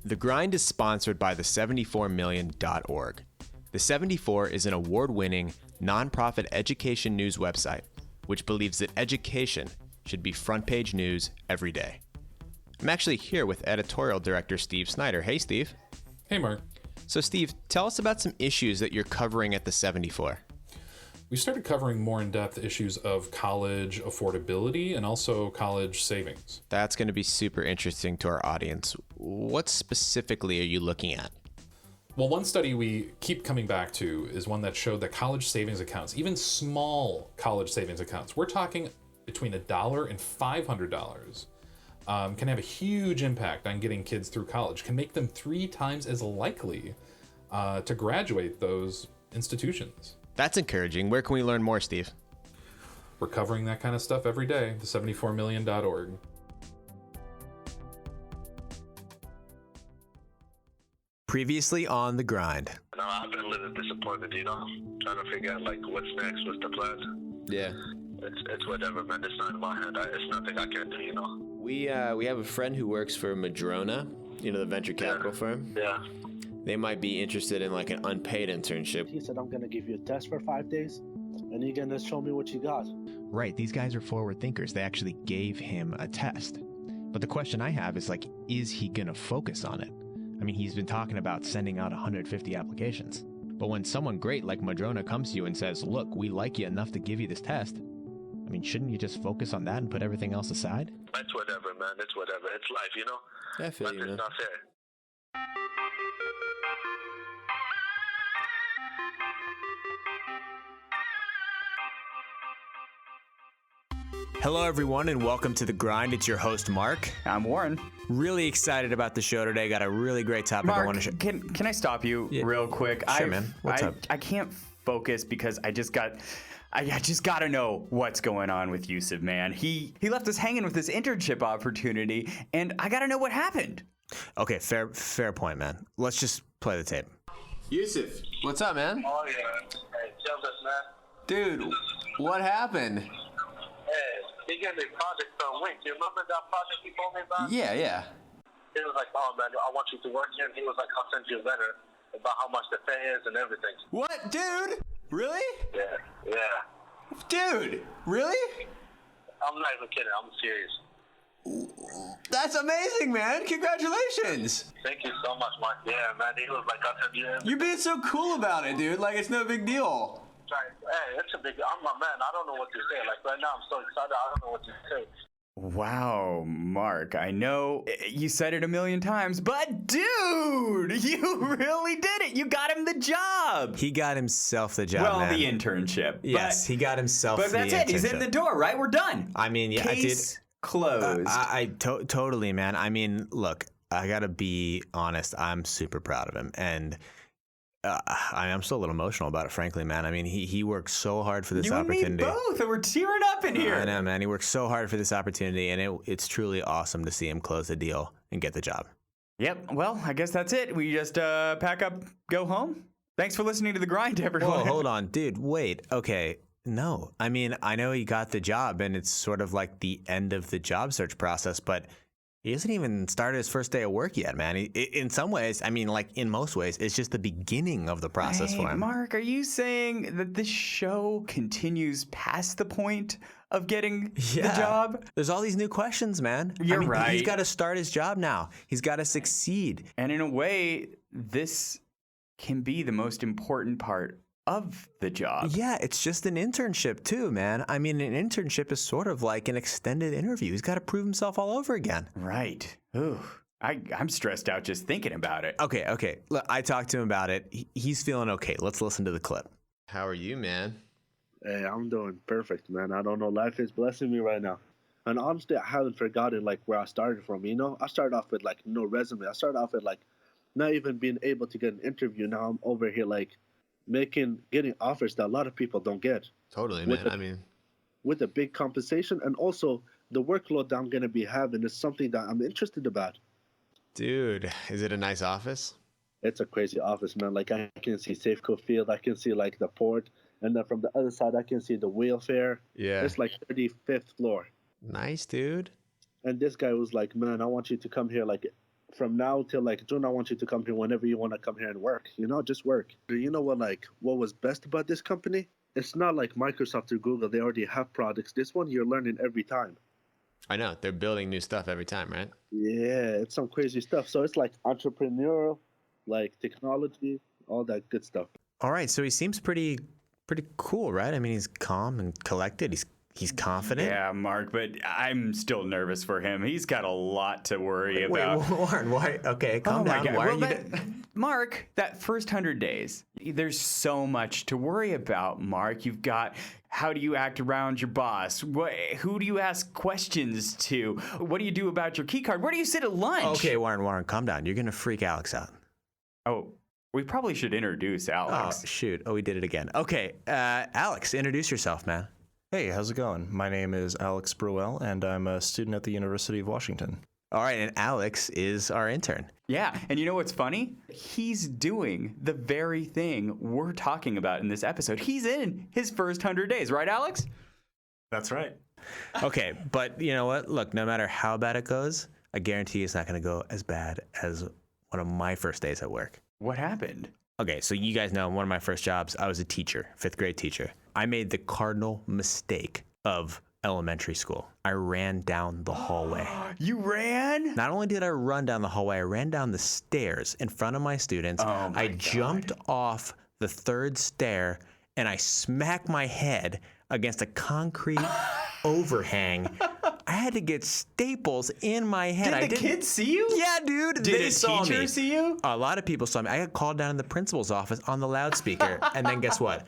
The Grind is sponsored by the 74million.org. The 74 is an award-winning, nonprofit education news website, which believes that education should be front-page news every day. I'm actually here with editorial director Steve Snyder. Hey, Steve. Hey, Mark. So, Steve, tell us about some issues that you're covering at the 74. We started covering more in-depth issues of college affordability and also college savings. That's going to be super interesting to our audience. What specifically are you looking at? Well, one study we keep coming back to is one that showed that college savings accounts, even small college savings accounts, we're talking between $1 and $500, can have a huge impact on getting kids through college, can make them 3 times as likely to graduate those institutions. That's encouraging. Where can we learn more, Steve? We're covering that kind of stuff every day, the 74million.org. Previously on The Grind. No, I've been a little disappointed, trying to figure out, what's next, what's the plan. Yeah. It's whatever, man. It's not in my hand. It's nothing I can do, We have a friend who works for Madrona, the venture capital firm. Yeah. They might be interested in an unpaid internship. He said, I'm going to give you a test for 5 days, and you're going to show me what you got. Right, these guys are forward thinkers. They actually gave him a test. But the question I have is, is he going to focus on it? I mean, he's been talking about sending out 150 applications. But when someone great like Madrona comes to you and says, look, we like you enough to give you this test, I mean, shouldn't you just focus on that and put everything else aside? It's whatever, man. It's whatever. It's life, I feel you, man. It's not fair. Hello, everyone, and welcome to The Grind. It's your host, Mark. I'm Warren. Really excited about the show today. Got a really great topic I want to share. Can I stop you real quick? Sure, man. What's up? I can't focus because I just got to know what's going on with Youcef, man. He left us hanging with this internship opportunity, and I got to know what happened. Okay, fair point, man. Let's just play the tape. Youcef, what's up, man? Oh, yeah. Hey, tell us, man. Dude, what happened? Hey, he gave me a project from Wink. You remember that project he told me about? Yeah. He was like, oh, man, I want you to work here. And he was like, I'll send you a letter about how much the pay is and everything. What, dude? Really? Yeah. Dude, really? I'm not even kidding. I'm serious. That's amazing, man. Congratulations. Thank you so much, Mark. Yeah, man. He was like, I'll send you everything. You're being so cool about it, dude. It's no big deal. Hey, it's a big. I'm a man. I don't know what to say. Right now, I'm so excited. I don't know what to say. Wow, Mark, I know you said it a million times, but dude, you really did it. You got him the job. He got himself the job, well, man. the internship. Yes, he got himself the internship. But that's it. He's in the door, right? We're done. I mean, yeah, Case closed. Totally, man. I mean, look, I got to be honest. I'm super proud of him. And I'm still a little emotional about it, frankly, man. I mean, he worked so hard for this opportunity. You and me both. We're tearing up in here. I know, man. He worked so hard for this opportunity, and it's truly awesome to see him close the deal and get the job. Yep. Well, I guess that's it. We just pack up, go home. Thanks for listening to The Grind, everyone. Whoa, hold on. Dude, wait. Okay. No. I mean, I know he got the job, and it's sort of like the end of the job search process, but he hasn't even started his first day of work yet, man. In some ways, I mean, in most ways, it's just the beginning of the process for him. Mark, are you saying that this show continues past the point of getting the job? There's all these new questions, man. You're right. He's got to start his job now. He's got to succeed. And in a way, this can be the most important part of the job. Yeah, it's just an internship too, man. I mean, an internship is sort of like an extended interview. He's got to prove himself all over again. Right. Ooh, I'm stressed out just thinking about it. Okay. Look, I talked to him about it. He's feeling okay. Let's listen to the clip. How are you, man? Hey, I'm doing perfect, man. I don't know. Life is blessing me right now. And honestly, I haven't forgotten where I started from. I started off with no resume. I started off with not even being able to get an interview. Now I'm over here getting offers that a lot of people don't get. Totally, man. With a big compensation, and also the workload that I'm going to be having is something that I'm interested about. Dude, is it a nice office? It's a crazy office, man. I can see Safeco Field, I can see the port, and then from the other side I can see the wheelfair. Yeah. It's 35th floor. Nice, dude. And this guy was like, man, I want you to come here from now till like June, I want you to come here whenever you want to come here and work. Just work. You know what was best about this company? It's not like Microsoft or Google. They already have products. This one, you're learning every time. I know. They're building new stuff every time, right? Yeah, it's some crazy stuff. So it's like entrepreneurial, like technology, all that good stuff. All right, so he seems pretty cool, right? I mean, he's calm and collected. He's confident. Yeah, Mark, but I'm still nervous for him. He's got a lot to worry about. Wait, Warren, why? Okay, calm down. Why are you... Mark, that first 100 days, there's so much to worry about, Mark. You've got, how do you act around your boss? Who do you ask questions to? What do you do about your key card? Where do you sit at lunch? Okay, Warren, calm down. You're going to freak Alex out. Oh, we probably should introduce Alex. Oh, shoot. Oh, we did it again. Okay, Alex, introduce yourself, man. Hey, how's it going? My name is Alex Bruell, and I'm a student at the University of Washington. All right, and Alex is our intern. Yeah, and you know what's funny? He's doing the very thing we're talking about in this episode. He's in his first 100 days, right, Alex? That's right. Okay, but you know what? Look, no matter how bad it goes, I guarantee it's not going to go as bad as one of my first days at work. What happened? Okay, so you guys know one of my first jobs, I was a teacher, 5th grade teacher. I made the cardinal mistake of elementary school. I ran down the hallway. You ran? Not only did I run down the hallway, I ran down the stairs in front of my students. Oh my God. Jumped off the 3rd stair and I smacked my head against a concrete overhang. I had to get staples in my head. Did the kids see you? Yeah, dude. Did they a saw teacher me. see you? A lot of people saw me. I got called down in the principal's office on the loudspeaker. And then guess what?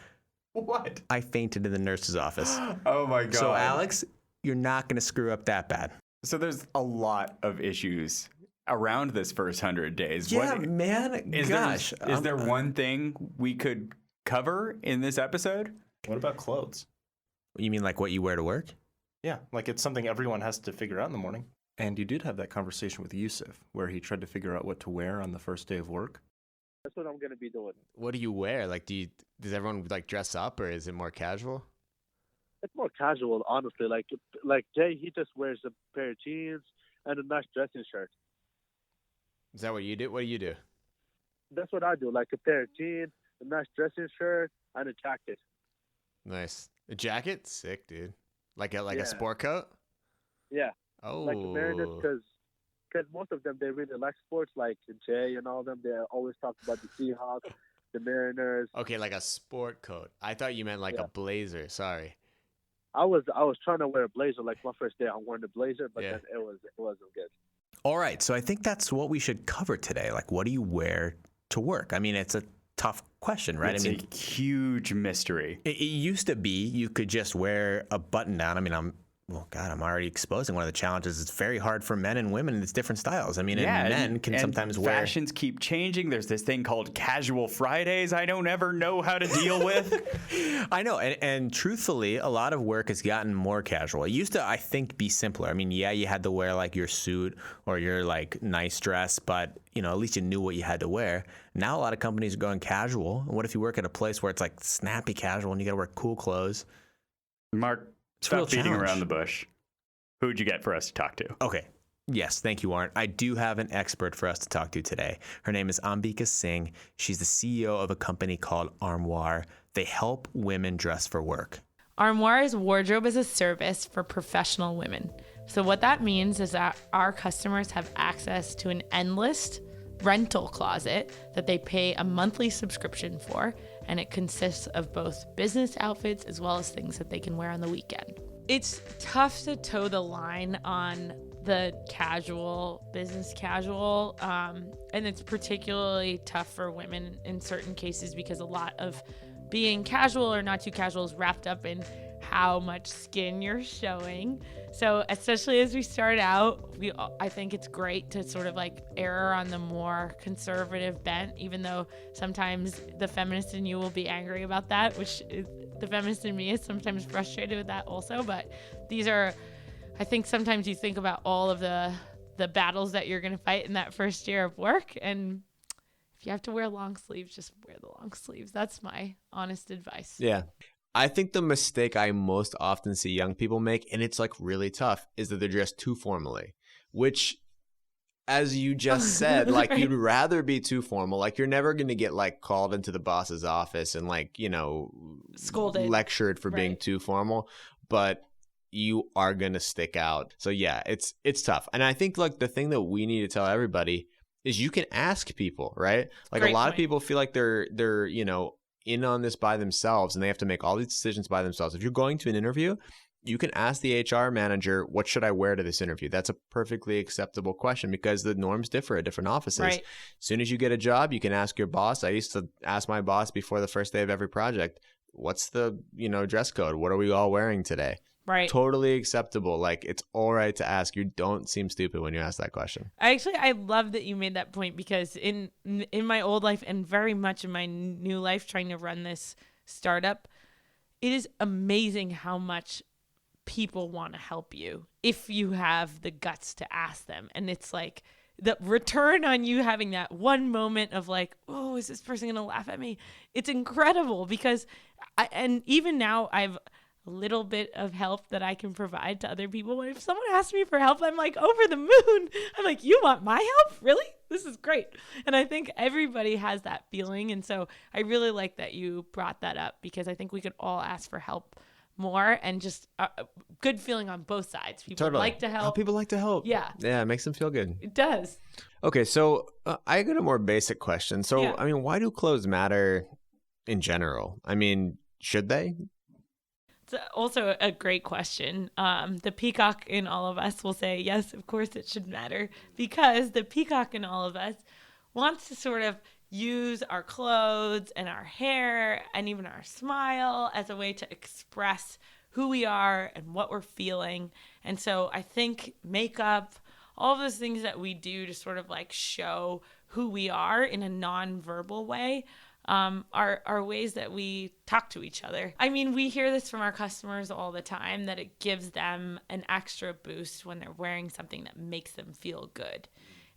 What? I fainted in the nurse's office. Oh my God. So Alex, you're not going to screw up that bad. So there's a lot of issues around this first 100 days. Yeah, man. Gosh. Is there one thing we could cover in this episode? What about clothes? You mean like what you wear to work? Yeah, like it's something everyone has to figure out in the morning. And you did have that conversation with Youcef, where he tried to figure out what to wear on the first day of work. That's what I'm going to be doing. What do you wear? Like, does everyone like dress up, or is it more casual? It's more casual, honestly. Like Jay, he just wears a pair of jeans and a nice dressing shirt. Is that what you do? What do you do? That's what I do. Like a pair of jeans, a nice dressing shirt, and a jacket. Nice. A jacket? Sick, dude. Like a Yeah. sport coat? Yeah. Oh. Like the Mariners, because most of them, they really like sports, like Jay and all them. They always talk about the Seahawks, the Mariners. Okay, like a sport coat. I thought you meant like Yeah. a blazer. Sorry. I was trying to wear a blazer. Like my first day, I'm wearing a blazer, but Yeah. then it wasn't good. All right. So I think that's what we should cover today. Like, what do you wear to work? I mean, it's a tough question, right? It's I mean, a huge mystery. it used to be you could just wear a button down. I mean, I'm already exposing one of the challenges. It's very hard for men and women. It's different styles. I mean, and men can sometimes wear. Fashions keep changing. There's this thing called casual Fridays I don't ever know how to deal with. I know. And truthfully, a lot of work has gotten more casual. It used to, I think, be simpler. I mean, yeah, you had to wear like your suit or your like nice dress, but at least you knew what you had to wear. Now a lot of companies are going casual. And what if you work at a place where it's like snappy casual and you got to wear cool clothes? Mark, It's a real stop beating challenge. around the bush. Who'd you get for us to talk to? Okay. Yes, thank you, Warren. I do have an expert for us to talk to today. Her name is Ambika Singh. She's the CEO of a company called Armoire. They help women dress for work. Armoire is wardrobe as a service for professional women. So what that means is that our customers have access to an endless rental closet that they pay a monthly subscription for, and it consists of both business outfits as well as things that they can wear on the weekend. It's tough to toe the line on the business casual, and it's particularly tough for women in certain cases because a lot of being casual or not too casual is wrapped up in how much skin you're showing. So especially as we start out, I think it's great to sort of like err on the more conservative bent, even though sometimes the feminist in you will be angry about that, the feminist in me is sometimes frustrated with that also. But these are, I think sometimes you think about all of the battles that you're going to fight in that first year of work, and if you have to wear long sleeves, just wear the long sleeves. That's my honest advice. Yeah. I think the mistake I most often see young people make, and it's like really tough, is that they're dressed too formally, which as you just said, like Right. you'd rather be too formal. Like you're never going to get like called into the boss's office and like, Scolded. lectured for being Right. too formal, but you are going to stick out. So yeah, it's tough. And I think like the thing that we need to tell everybody is you can ask people, right? Like Great a lot of point. people feel like they're in on this by themselves and they have to make all these decisions by themselves. If you're going to an interview, you can ask the HR manager, what should I wear to this interview? That's a perfectly acceptable question because the norms differ at different offices. Right. As soon as you get a job, you can ask your boss. I used to ask my boss before the first day of every project, what's the, dress code? What are we all wearing today? Right. Totally acceptable. Like it's all right to ask. You don't seem stupid when you ask that question. I love that you made that point because in my old life and very much in my new life trying to run this startup, it is amazing how much people want to help you if you have the guts to ask them. And it's like the return on you having that one moment of like, oh, is this person going to laugh at me? It's incredible because and even now I've a little bit of help that I can provide to other people. If someone asks me for help, I'm like over the moon. I'm like, you want my help? Really? This is great. And I think everybody has that feeling. And so I really like that you brought that up because I think we could all ask for help more and just a good feeling on both sides. People like to help. Oh, people like to help. Yeah. Yeah, it makes them feel good. It does. Okay, so I got a more basic question. So, Yeah. I mean, why do clothes matter in general? I mean, should they? It's also a great question. The peacock in all of us will say, yes, of course it should matter because the peacock in all of us wants to sort of use our clothes and our hair and even our smile as a way to express who we are and what we're feeling. And so I think makeup, all of those things that we do to sort of like show who we are in a non-verbal way are ways that we talk to each other. I mean, we hear this from our customers all the time that it gives them an extra boost when they're wearing something that makes them feel good.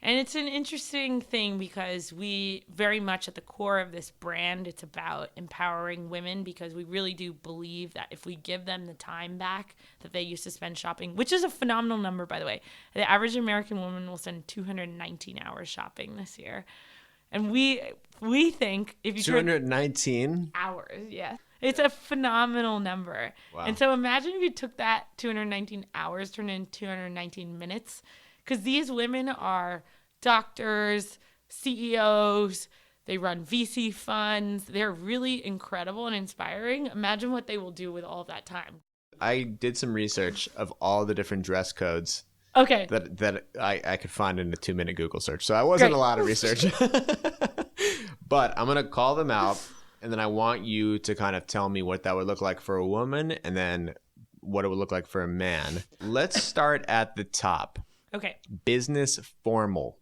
And it's an interesting thing because we very much at the core of this brand, it's about empowering women because we really do believe that if we give them the time back that they used to spend shopping, which is a phenomenal number, by the way. The average American woman will spend 219 hours shopping this year. And we think if you 219 hours, yeah. It's a phenomenal number. Wow. And so imagine if you took that 219 hours, turned it into 219 minutes. Because these women are doctors, CEOs, they run VC funds. They're really incredible and inspiring. Imagine what they will do with all of that time. I did some research of all the different dress codes Okay. that I could find in a 2-minute Google search. So I wasn't Great. a lot of research. But I'm going to call them out, and then I want you to kind of tell me what that would look like for a woman and then what it would look like for a man. Let's start at the top. Okay. Business formal.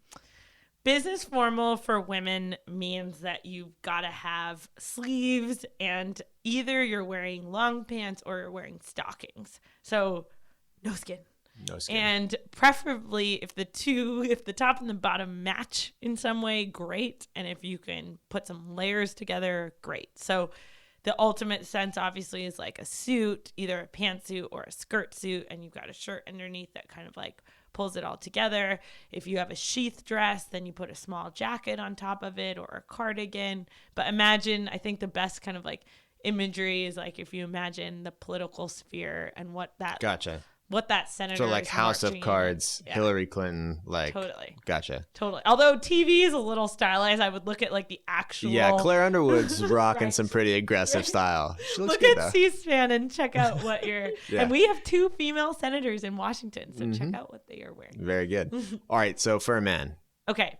Business formal for women means that you've got to have sleeves and either you're wearing long pants or you're wearing stockings. So no skin. No skin. And preferably if the top and the bottom match in some way, great. And if you can put some layers together, great. So the ultimate sense obviously is like a suit, either a pantsuit or a skirt suit, and you've got a shirt underneath that kind of like pulls it all together. If you have a sheath dress, then you put a small jacket on top of it or a cardigan. But imagine, I think the best kind of like imagery is like if you imagine the political sphere and what that Gotcha. what that senator So like is House of marching in. Cards, Yeah. Hillary Clinton, like Totally. Gotcha. Totally. Although TV is a little stylized, I would look at like the actual. Yeah, Claire Underwood's rocking Right. some pretty aggressive style. She looks Look good at though. C-SPAN and check out what you're. Yeah. And we have 2 female senators in Washington, so Mm-hmm. check out what they are wearing. Very good. All right, so for a man. Okay.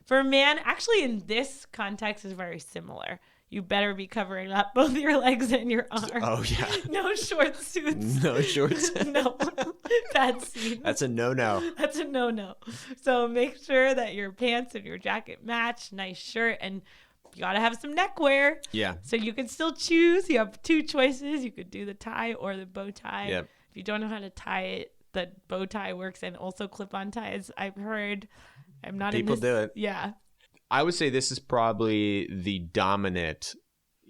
For a man, actually in this context is very similar. You better be covering up both your legs and your arms. Oh yeah. No short suits. No shorts. No. That's seen. That's a no-no. That's a no-no. So make sure that your pants and your jacket match, nice shirt, and you got to have some neckwear. Yeah. So you can still choose. You have 2 choices. You could do the tie or the bow tie. Yep. If you don't know how to tie it, the bow tie works and also clip-on ties. I've heard. I'm not People in this. do it. Yeah. I would say this is probably the dominant,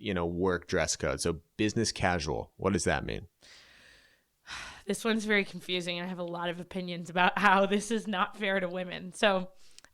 work dress code. So business casual. What does that mean? This one's very confusing, and I have a lot of opinions about how this is not fair to women. So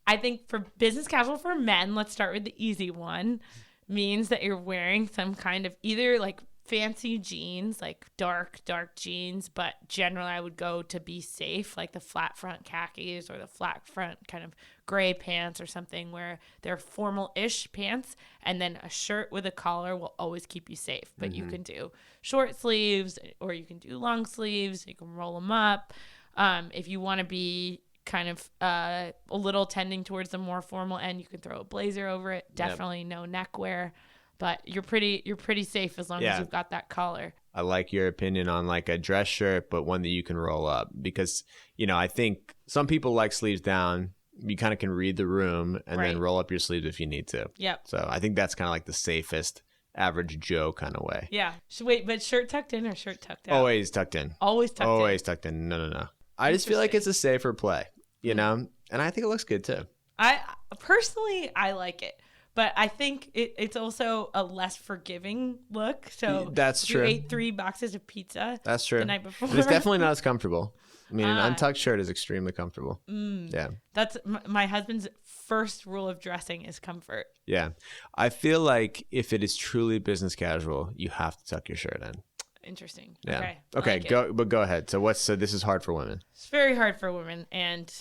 I think for business casual for men, let's start with the easy one, means that you're wearing some kind of either like fancy jeans, like dark jeans, but generally I would go to be safe, like the flat front khakis or the flat front kind of gray pants or something where they're formal-ish pants, and then a shirt with a collar will always keep you safe. But you can do short sleeves or you can do long sleeves. You can roll them up. If you want to be kind of a little tending towards the more formal end, you can throw a blazer over it. Definitely no neckwear. But you're pretty safe as long as you've got that collar. I like your opinion on like a dress shirt, but one that you can roll up because, I think some people like sleeves down. You kind of can read the room and then roll up your sleeves if you need to. Yep. So I think that's kind of like the safest average Joe kind of way. Yeah. Wait, but shirt tucked in or shirt tucked out? Always tucked in. Always tucked in. Always tucked in. No. I just feel like it's a safer play, and I think it looks good too. I personally like it. But I think it's also a less forgiving look. So that's true. You ate 3 boxes of pizza. That's true. The night before. It's definitely not as comfortable. I mean, an untucked shirt is extremely comfortable. Yeah. That's my husband's first rule of dressing is comfort. Yeah. I feel like if it is truly business casual, you have to tuck your shirt in. Interesting. Yeah. Okay. Go ahead. So this is hard for women. It's very hard for women, and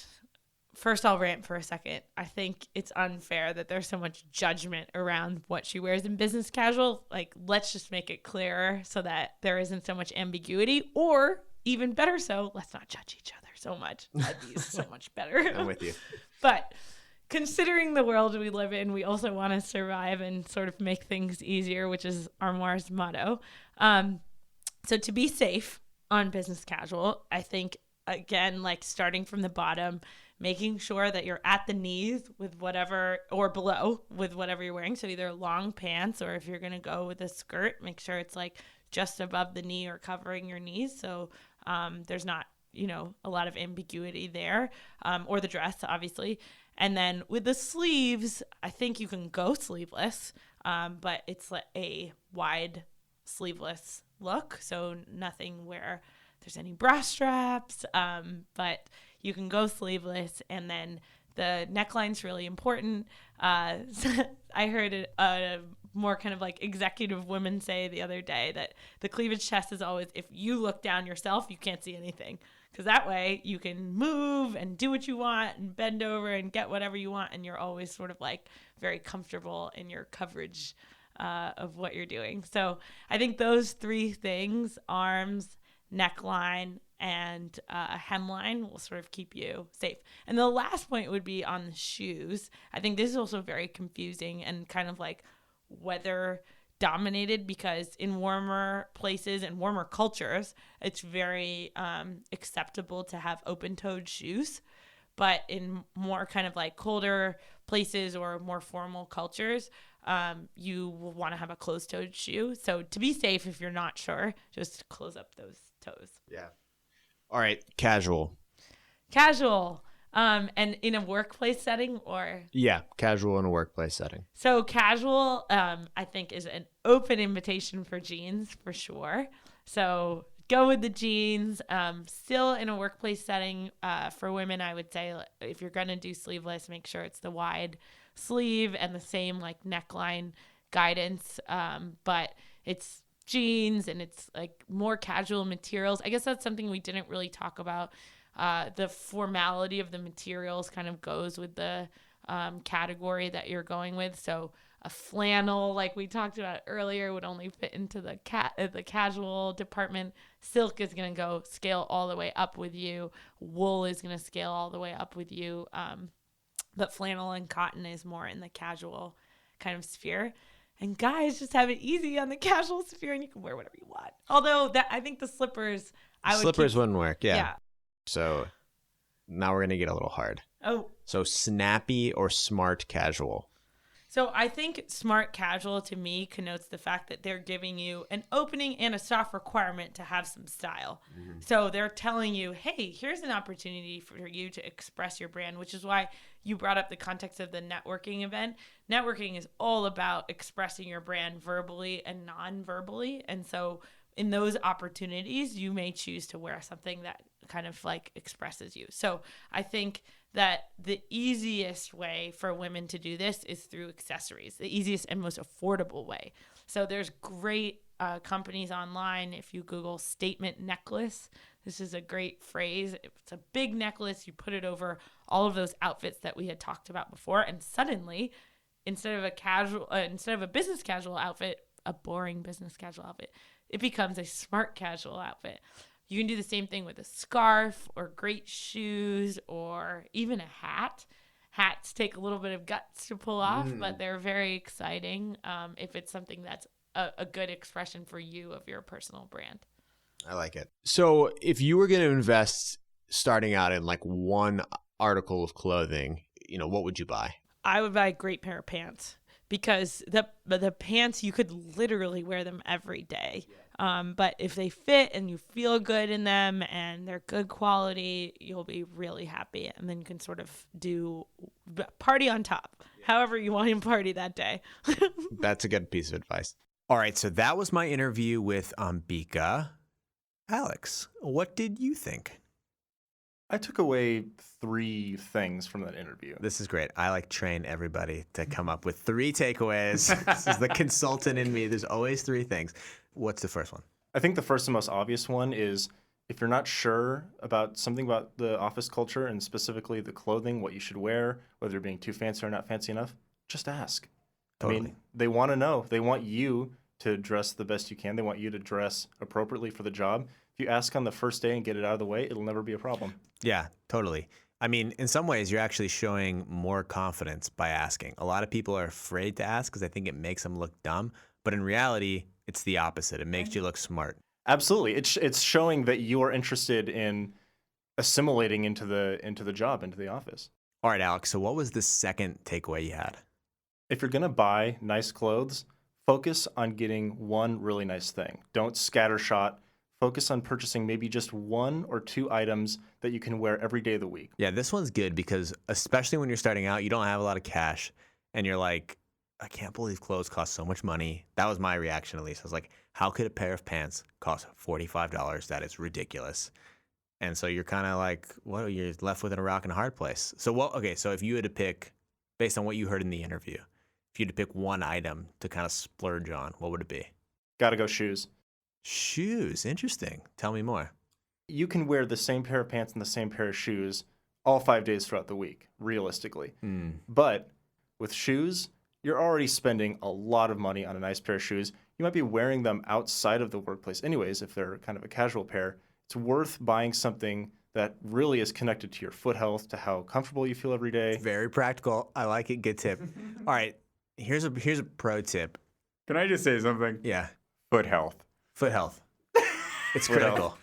first, I'll rant for a second. I think it's unfair that there's so much judgment around what she wears in business casual. Like, let's just make it clearer so that there isn't so much ambiguity. Or, even better so, let's not judge each other so much. That'd be so much better. I'm with you. But considering the world we live in, we also want to survive and sort of make things easier, which is Armoire's motto. So to be safe on business casual, I think, again, like starting from the bottom, making sure that you're at the knees with whatever, or below with whatever you're wearing. So either long pants, or if you're going to go with a skirt, make sure it's like just above the knee or covering your knees. So there's not, a lot of ambiguity there, or the dress, obviously. And then with the sleeves, I think you can go sleeveless, but it's like a wide sleeveless look. So nothing where there's any bra straps, but you can go sleeveless, and then the neckline's really important. I heard a more kind of like executive women say the other day that the cleavage test is always, if you look down yourself, you can't see anything. Because that way you can move and do what you want and bend over and get whatever you want, and you're always sort of like very comfortable in your coverage of what you're doing. So I think those 3 things, arms, neckline, and hemline, will sort of keep you safe. And the last point would be on the shoes. I think this is also very confusing and kind of like weather dominated, because in warmer places and warmer cultures, it's very acceptable to have open-toed shoes. But in more kind of like colder places or more formal cultures, you will want to have a closed-toed shoe. So to be safe, if you're not sure, just close up those toes. Yeah. All right. Casual. And in a workplace setting, or? Yeah. Casual in a workplace setting. So casual, I think, is an open invitation for jeans for sure. So go with the jeans. Still in a workplace setting, for women, I would say if you're going to do sleeveless, make sure it's the wide sleeve and the same like neckline guidance. But it's jeans and it's like more casual materials. I guess that's something we didn't really talk about. The formality of the materials kind of goes with the category that you're going with. So a flannel, like we talked about earlier, would only fit into the casual department. Silk is going to go scale all the way up with you. Wool is going to scale all the way up with you. But flannel and cotton is more in the casual kind of sphere. And guys just have it easy on the casual sphere, and you can wear whatever you want. Although I think the slippers, wouldn't work. Yeah. So now we're going to get a little hard. Oh. So snappy or smart casual? So I think smart casual to me connotes the fact that they're giving you an opening and a soft requirement to have some style. Mm-hmm. So they're telling you, hey, here's an opportunity for you to express your brand, which is why you brought up the context of the networking event. Networking is all about expressing your brand verbally and non-verbally. And so in those opportunities, you may choose to wear something that kind of like expresses you. So I think that the easiest way for women to do this is through accessories, the easiest and most affordable way. So there's great companies online. If you Google statement necklace, this is a great phrase. It's a big necklace. You put it over all of those outfits that we had talked about before. And suddenly, instead of a business casual outfit, a boring business casual outfit, it becomes a smart casual outfit. You can do the same thing with a scarf or great shoes or even a hat. Hats take a little bit of guts to pull off, but they're very exciting if it's something that's a good expression for you of your personal brand. I like it. So if you were going to invest starting out in like one article of clothing, what would you buy? I would buy a great pair of pants because the pants, you could literally wear them every day. But if they fit and you feel good in them and they're good quality, you'll be really happy. And then you can sort of do party on top, however you want to party that day. That's a good piece of advice. All right. So that was my interview with Ambika. Alex, what did you think? I took away 3 things from that interview. This is great. I train everybody to come up with 3 takeaways. This is the consultant in me. There's always 3 things. What's the first one? I think the first and most obvious one is if you're not sure about something about the office culture and specifically the clothing, what you should wear, whether you're being too fancy or not fancy enough, just ask. Totally. I mean, they want to know. They want you to dress the best you can. They want you to dress appropriately for the job. If you ask on the first day and get it out of the way, it'll never be a problem. Yeah, totally. I mean, in some ways, you're actually showing more confidence by asking. A lot of people are afraid to ask because I think it makes them look dumb. But in reality, it's the opposite. It makes you look smart. Absolutely. It's showing that you are interested in assimilating into the job, into the office. All right, Alex. So what was the second takeaway you had? If you're going to buy nice clothes, focus on getting one really nice thing. Don't scattershot. Focus on purchasing maybe just 1 or 2 items that you can wear every day of the week. Yeah, this one's good because especially when you're starting out, you don't have a lot of cash and you're like, I can't believe clothes cost so much money. That was my reaction, at least. I was like, how could a pair of pants cost $45? That is ridiculous. And so you're kind of like, well, you're left with a rock and a hard place. So so if you had to pick, based on what you heard in the interview, if you had to pick one item to kind of splurge on, what would it be? Gotta go shoes. Shoes. Interesting. Tell me more. You can wear the same pair of pants and the same pair of shoes all 5 days throughout the week, realistically. But with shoes, you're already spending a lot of money on a nice pair of shoes. You might be wearing them outside of the workplace anyways, if they're kind of a casual pair. It's worth buying something that really is connected to your foot health, to how comfortable you feel every day. Very practical. I like it. Good tip. All right. Here's a pro tip. Can I just say something? Yeah. Foot health. Foot health. It's critical.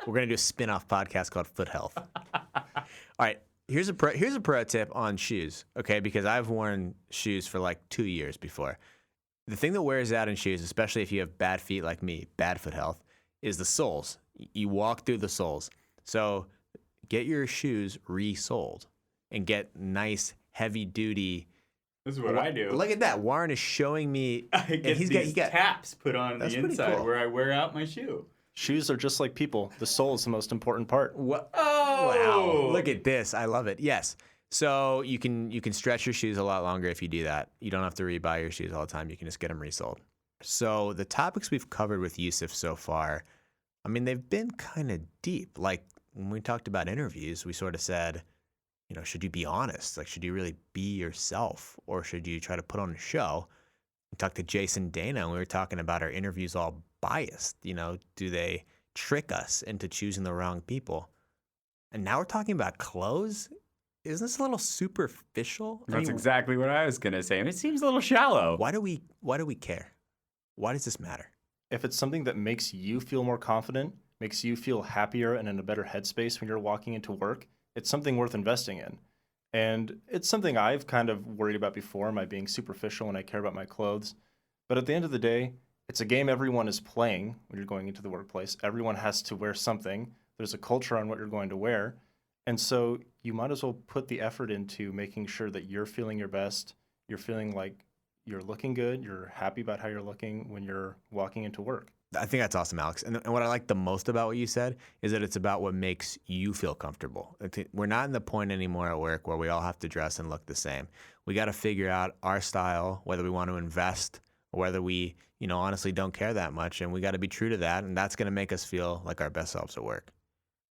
We're going to do a spin-off podcast called Foot Health. All right. Here's a pro tip on shoes, okay? Because I've worn shoes for like 2 years before. The thing that wears out in shoes, especially if you have bad feet like me, bad foot health, is the soles. You walk through the soles. So get your shoes re-soled and get nice, heavy-duty. This is what I do. Look at that. Warren is showing me. I get these taps put on the inside where I wear out my shoe. Shoes are just like people. The sole is the most important part. What? Oh! Wow. Look at this. I love it. Yes. So you can stretch your shoes a lot longer if you do that. You don't have to rebuy your shoes all the time. You can just get them resold. So the topics we've covered with Youcef so far, I mean, they've been kind of deep. Like when we talked about interviews, we sort of said, should you be honest? Like, should you really be yourself? Or should you try to put on a show? We talked to Jason Dana, and we were talking about our interviews all biased. Do they trick us into choosing the wrong people? And now we're talking about clothes? Isn't this a little superficial? That's exactly what I was going to say. It seems a little shallow. Why do we care? Why does this matter? If it's something that makes you feel more confident, makes you feel happier and in a better headspace when you're walking into work, it's something worth investing in. And it's something I've kind of worried about before, am I being superficial when I care about my clothes? But at the end of the day, it's a game everyone is playing when you're going into the workplace. Everyone has to wear something. There's a culture on what you're going to wear. And so you might as well put the effort into making sure that you're feeling your best, you're feeling like you're looking good, you're happy about how you're looking when you're walking into work. I think that's awesome, Alex. And what I like the most about what you said is that it's about what makes you feel comfortable. We're not in the point anymore at work where we all have to dress and look the same. We got to figure out our style, whether we want to invest or whether we, honestly don't care that much. And we got to be true to that. And that's going to make us feel like our best selves at work.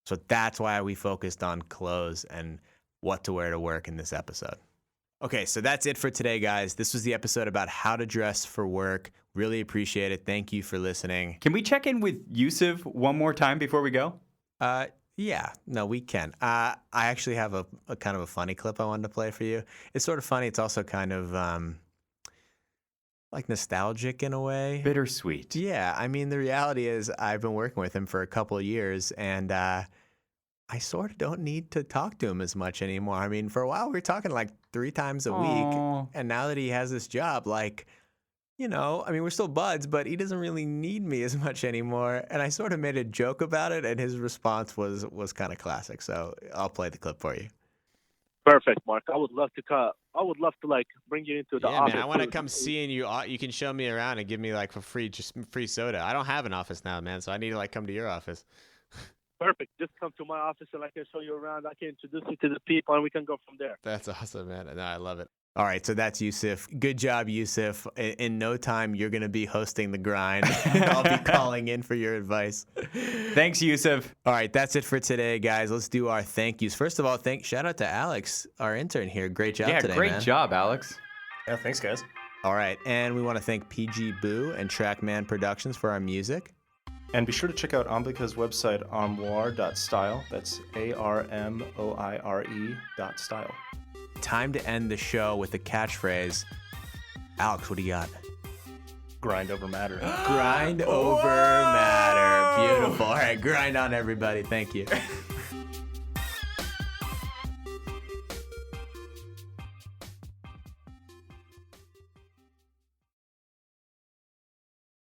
So that's why we focused on clothes and what to wear to work in this episode. Okay, so that's it for today, guys. This was the episode about how to dress for work. Really appreciate it. Thank you for listening. Can we check in with Youcef one more time before we go? Yeah, no, we can. I actually have a kind of a funny clip I wanted to play for you. It's sort of funny. It's also kind of like nostalgic in a way. Bittersweet. Yeah, I mean, the reality is I've been working with him for a couple of years, and I sort of don't need to talk to him as much anymore. I mean, for a while we were talking like 3 times a week, and now that he has this job, like, we're still buds, but he doesn't really need me as much anymore. And I sort of made a joke about it, and his response was kind of classic. So I'll play the clip for you. Perfect, Mark. I would love to like bring you into the office. Man, I want to come seeing you. You can show me around and give me like for free, just free soda. I don't have an office now, man, so I need to like come to your office. Perfect. Just come to my office and I can show you around. I can introduce you to the people and we can go from there. That's awesome, man. No, I love it. All right, so that's Youcef. Good job, Youcef. In no time, you're going to be hosting the grind. I'll be calling in for your advice. Thanks, Youcef. All right, that's it for today, guys. Let's do our thank yous. First of all, shout out to Alex, our intern here. Great job today, man. Yeah, great job, Alex. Yeah, thanks, guys. All right, and we want to thank PG Boo and Trackman Productions for our music. And be sure to check out Ambika's website, armoire.style. That's ARMOIRE.style. Time to end the show with the catchphrase. Alex, what do you got? Grind over matter. Grind over matter. Beautiful. All right, grind on, everybody. Thank you.